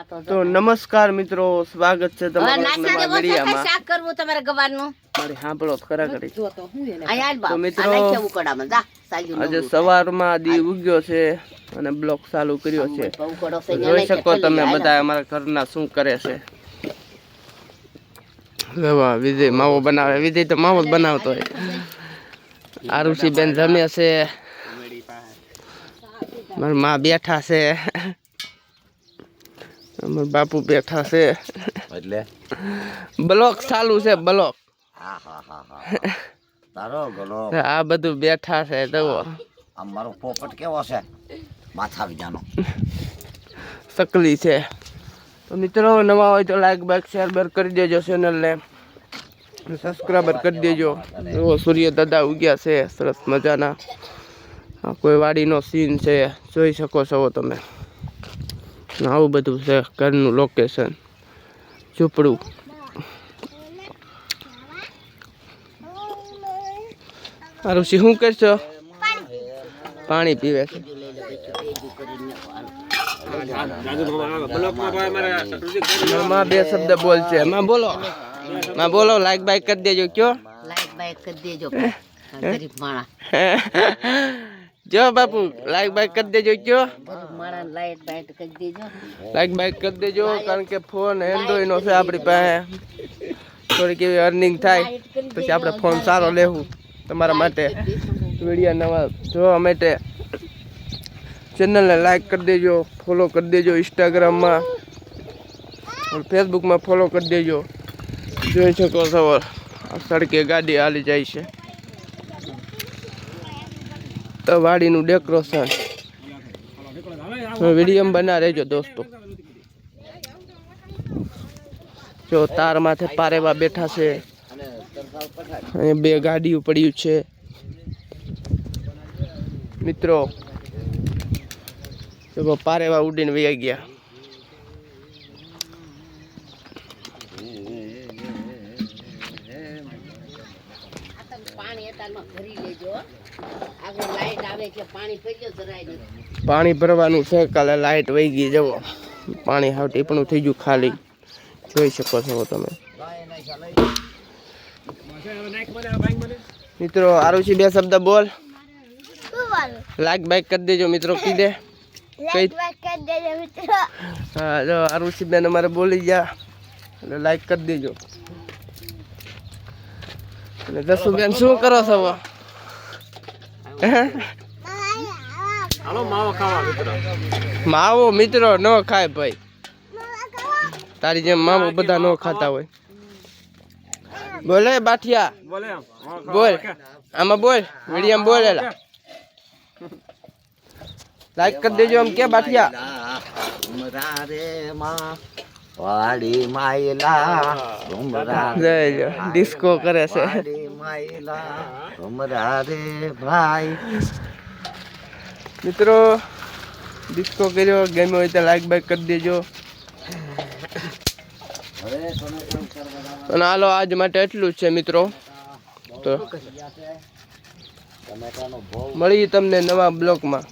તો નમસ્કાર મિત્રો, સ્વાગત છે તમારું નવા વિડિયોમાં. શાક કરવું તમારે ગવારનું મારી સાંભળો ખરા કરી. તો મિત્રો ઉકડામાં આજે સવારમાં દી ઉગ્યો છે અને બ્લોક ચાલુ કર્યો છે. જોઈ શકો તમે બધા અમારા ઘરના શું કરે છે. લેવા વિજય માવો બનાવે. વિજય તો માવો જ બનાવતો હોય. આરુષી બેન જમે છે. મારા માં બેઠા છે. અમાર બાપુ બેઠા છે. એટલે બ્લોક ચાલુ છે. બ્લોક તારો ગલો આ બધું બેઠા છે. જુઓ અમારો પોપટ કેવો છે, માથા વિજાનો સકલી છે. તો મિત્રો નવા હોય તો લાઈક બાઈક શેર બેર કરી દેજો, ચેનલને સબસ્ક્રાઈબર કરી દેજો. એવો સૂર્ય દાદા ઉગ્યા છે સરસ મજાના. આ કોઈ વાડીનો સીન છે, જોઈ શકો છો તમે. આવું બધું છે ઘરનું લોકેશન, ઝૂંપડું. આરુષી શું કરશો? પાણી પીવે છે. માં બે શબ્દ બોલ છે. માં બોલો, માં બોલો. લાઈક બાઈક કરી દેજો. કયો લાઈક બાઈક કરી દેજો. ગરીબ માણા જો બાપુ લાઈક બાઈક કરી દેજો. કયો ગરીબ માણા લાઈક બાઈક કરી દેજો. લાઈક બાઈક કરી દેજો, કારણ કે ફોન એન્ડ્રોઈડ નો છે આપણી પાસે. થોડીક એવી અર્નિંગ થાય પછી આપણે ફોન સારો લેવું તમારા માટે. વિડીયો નવા જોવા માટે ચેનલને લાઈક કરી દેજો, ફોલો કરી દેજો. ઇન્સ્ટાગ્રામમાં, ફેસબુકમાં ફોલો કરી દેજો. જોઈ શકો છો સડકે ગાડી હાલી જાય છે. તો વાડીનું ડેકોરેશન વિડીયો બના રહેજો દોસ્તો. જો તાર માથે પારેવા બેઠા છે. અહીં બે ગાડીઓ પડ્યું છે મિત્રો. જો પારેવા ઉડીને વહી ગયા. પાણી ભરવાનું છે. કાલે લાઈટ વહી ગઈ. જવો પાણી હાવ ટીપણું થઈ ગયું ખાલી. જોઈ શકો છો તમે મિત્રો. આરુષી બે શબ્દ બોલ. લાઈક બાઈક કરી દેજો મિત્રો. કીધે હા જો આરુષી બેન અમારે બોલી ગયા એટલે લાઈક કરી દેજો. અને જસુ બેન શું કરો છો? માવો મિત્રો ન ખાય ભાઈ. તારી જેમ માવો બધા ન ખાતા હોય. બોલે બાઠિયા બોલ. આમાં બોલ. વિડીયો બોલેલા. લાઈક કરી દેજો. આમ કે બાઠિયા વાડી માયલા ડિસ્કો કરે છે. ભાઈ મિત્રો ડિસ્કો કર્યો. ગમ્યો હોય તો લાઈક બાઈક કરી દેજો. અને હાલો આજ માટે એટલું જ છે મિત્રો. તો મળીએ તમને નવા બ્લોગમાં.